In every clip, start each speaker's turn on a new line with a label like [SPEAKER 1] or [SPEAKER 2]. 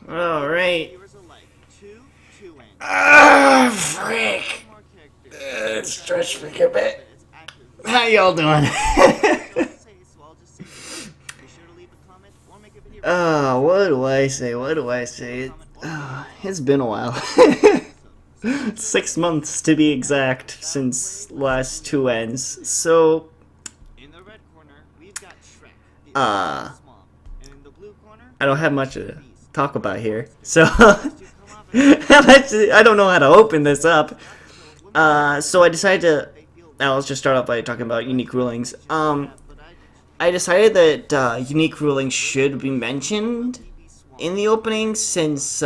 [SPEAKER 1] Alright. Ah, frick! It stretched me a bit. How y'all doing? What do I say? What do I say? It's been a while. 6 months to be exact since last two ends. So, uh, I don't have much to talk about here. So, I don't know how to open this up. So I decided to. Now let's just start off by talking about unique rulings. I decided that unique rulings should be mentioned in the opening since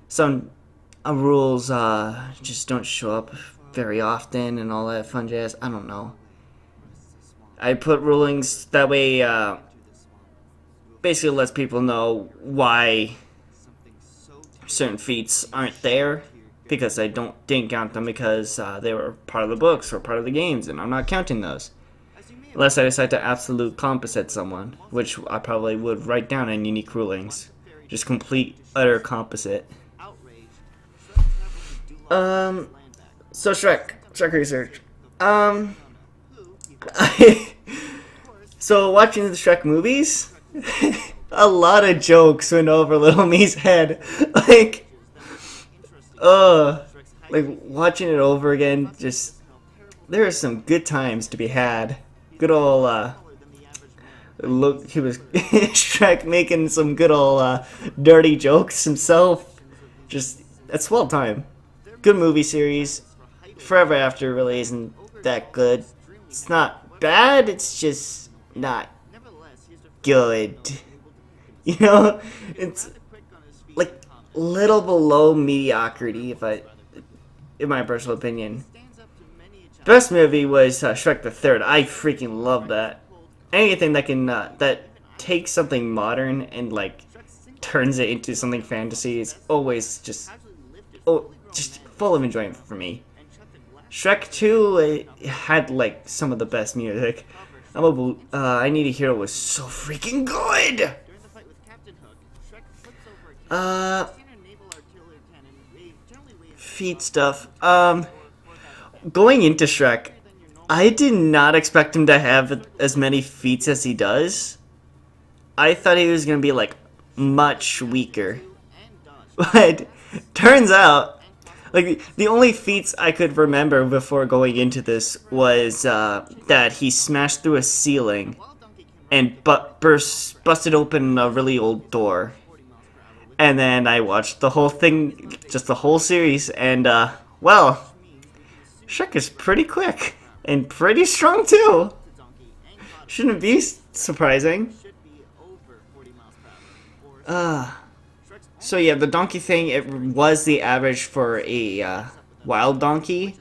[SPEAKER 1] some rules just don't show up very often and all that fun jazz. I don't know. I put rulings that way. Basically, lets people know why certain feats aren't there because I didn't count them because they were part of the books or part of the games, and I'm not counting those. Unless I decide to absolute composite someone, which I probably would write down in unique rulings. Just complete, utter composite. So Shrek research. So watching the Shrek movies, a lot of jokes went over little me's head. Like watching it over again, just there are some good times to be had. Good old look, he was Shrek making some good old dirty jokes himself. Just that's well time. Good movie series. Forever After really isn't that good. It's not bad. It's just not good. You know, it's like little below mediocrity, in my personal opinion. Best movie was Shrek the Third. I freaking love that. Anything that can that takes something modern and like turns it into something fantasy is always just full of enjoyment for me. Shrek 2 had like some of the best music. I Need a Hero was so freaking good. Feet stuff. Going into Shrek, I did not expect him to have as many feats as he does. I thought he was gonna be like much weaker, but turns out, like the only feats I could remember before going into this was that he smashed through a ceiling and busted open a really old door. And then I watched the whole thing, just the whole series, and well. Shrek is pretty quick and pretty strong too. Shouldn't be surprising. So yeah, the donkey thing, it was the average for a wild donkey.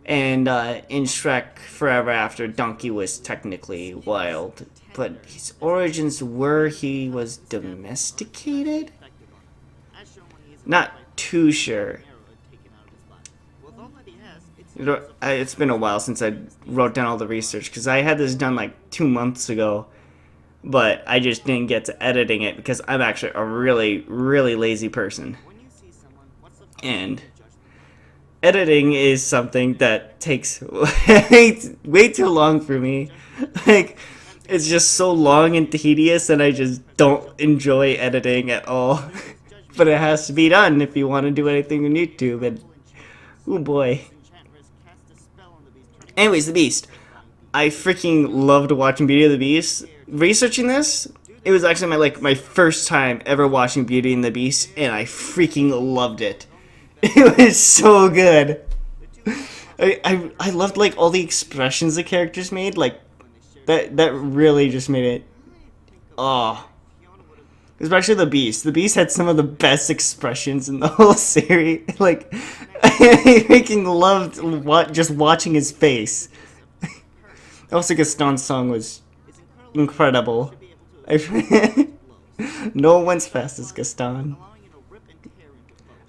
[SPEAKER 1] And in Shrek Forever After, donkey was technically wild. But his origins were he was domesticated? Not too sure. It's been a while since I wrote down all the research because I had this done like 2 months ago, but I just didn't get to editing it because I'm actually a really, really lazy person. And editing is something that takes way too long for me. Like, it's just so long and tedious, and I just don't enjoy editing at all. But it has to be done if you want to do anything on YouTube, and oh boy. Anyways, The Beast. I freaking loved watching Beauty and the Beast. Researching this, it was actually my first time ever watching Beauty and the Beast, and I freaking loved it. It was so good. I loved like all the expressions the characters made, like that really just made it. Oh. Especially the Beast. The Beast had some of the best expressions in the whole series. Like, I freaking loved just watching his face. Also, Gaston's song was incredible. No one's fast as Gaston.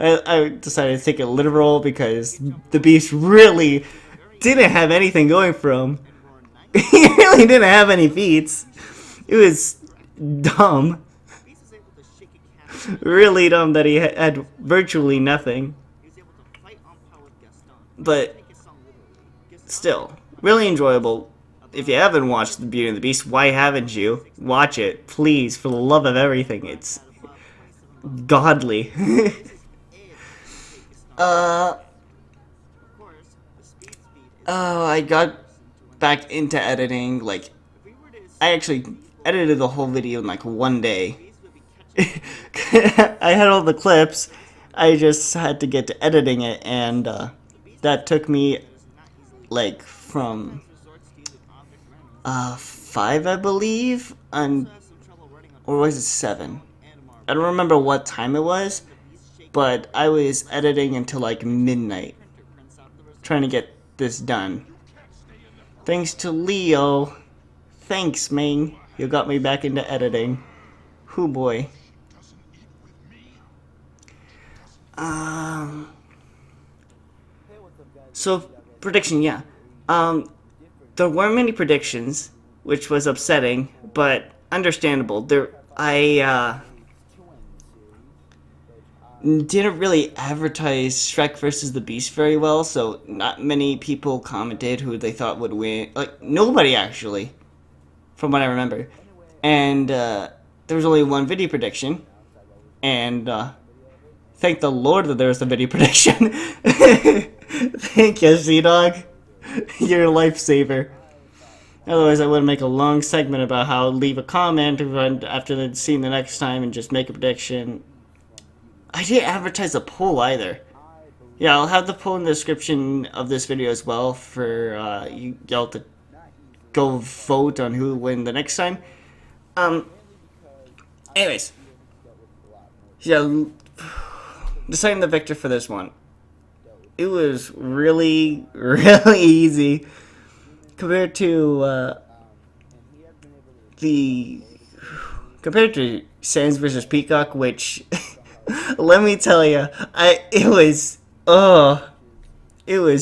[SPEAKER 1] I decided to take it literal because the Beast really didn't have anything going for him. He really didn't have any feats. It was dumb. Really dumb that he had virtually nothing. But still, really enjoyable. If you haven't watched The Beauty and the Beast, why haven't you? Watch it, please, for the love of everything. It's godly. Oh, I got back into editing, like, I actually edited the whole video in, like, one day. I had all the clips, I just had to get to editing it, and, that took me, like, from, 5, I believe, or was it 7? I don't remember what time it was, but I was editing until, like, midnight, trying to get this done. Thanks to Leo. Thanks, Ming. You got me back into editing. Hoo boy. So, prediction, yeah. There weren't many predictions, which was upsetting, but understandable. I didn't really advertise Shrek versus the Beast very well, so not many people commented who they thought would win. Like, nobody, actually, from what I remember. And, there was only one video prediction, and, thank the Lord that there was a video prediction. Thank you, Sea-Dog. You're a lifesaver. Otherwise, I would make a long segment about how leave a comment after they'd seen the next time and just make a prediction. I didn't advertise a poll either. Yeah, I'll have the poll in the description of this video as well for y'all to go vote on who will win the next time. Anyways. Yeah, deciding the victor for this one. It was really, really easy compared to Sans versus Peacock, which let me tell you, it was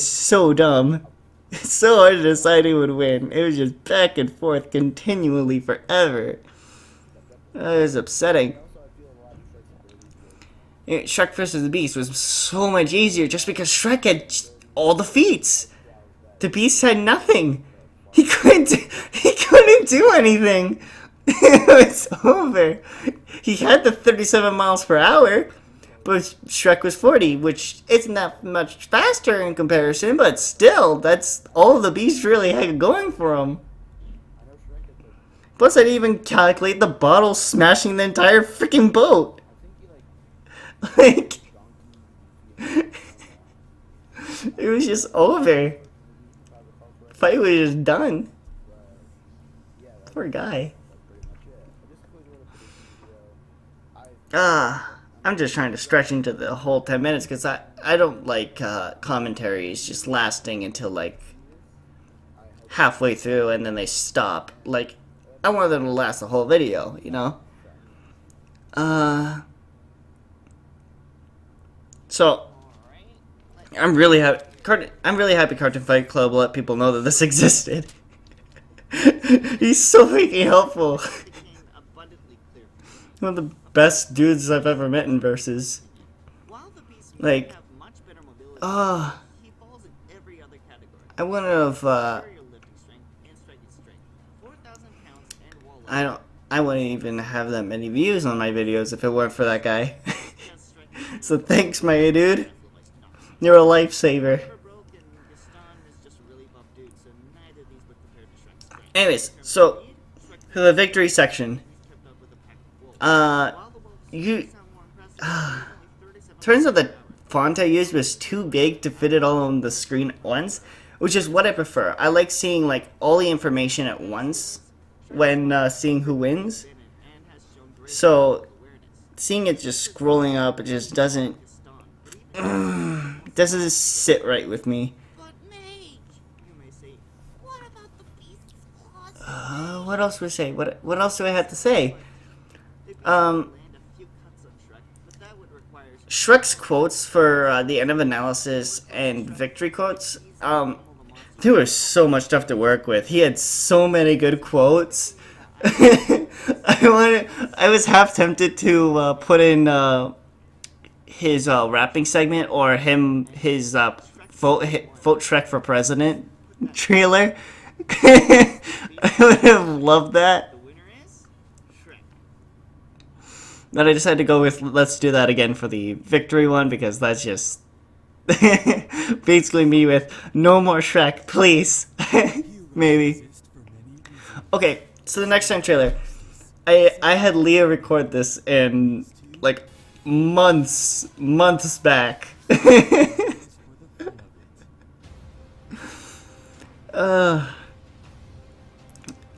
[SPEAKER 1] so dumb. It's so hard to decide who would win. It was just back and forth continually forever. It was upsetting. Shrek vs. the Beast was so much easier just because Shrek had all the feats. The Beast had nothing. He couldn't do anything. It was over. He had the 37 miles per hour, but Shrek was 40, which isn't that much faster in comparison, but still, that's all the Beast really had going for him. Plus, I didn't even calculate the bottle smashing the entire freaking boat. Like, it was just over. Fight was just done. Poor guy. I'm just trying to stretch into the whole 10 minutes because I don't like commentaries just lasting until like halfway through and then they stop. Like, I want them to last the whole video, you know? So, I'm really happy Cartoon Fight Club let people know that this existed. He's so freaking helpful. One of the best dudes I've ever met in Versus. Like, I wouldn't have, I wouldn't even have that many views on my videos if it weren't for that guy. So thanks, my dude. You're a lifesaver. Anyways, so for the victory section, turns out the font I used was too big to fit it all on the screen at once, which is what I prefer. I like seeing like all the information at once when seeing who wins. So seeing it just scrolling up, it just doesn't sit right with me. What else would I say? What else do I have to say? Shrek's quotes for the end of analysis and victory quotes. There was so much stuff to work with. He had so many good quotes. I was half tempted to put in his rapping segment or his vote Shrek for president trailer. I would have loved that. But I decided to go with let's do that again for the victory one because that's just basically me with no more Shrek, please. Maybe. Okay, so the next time trailer. I had Leah record this in like months back.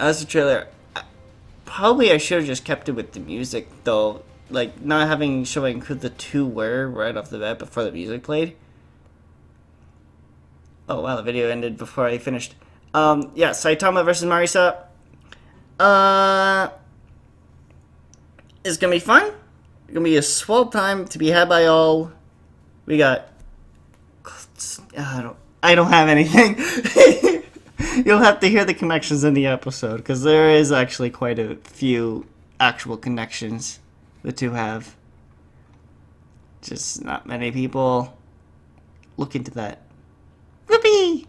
[SPEAKER 1] As a trailer, probably I should have just kept it with the music though, like not having showing who the two were right off the bat before the music played. Oh wow, the video ended before I finished. Yeah, Saitama versus Marisa. It's gonna be fun. It's gonna be a swell time to be had by all. We got. I don't have anything. You'll have to hear the connections in the episode because there is actually quite a few actual connections the two have. Just not many people look into that. Whoopee!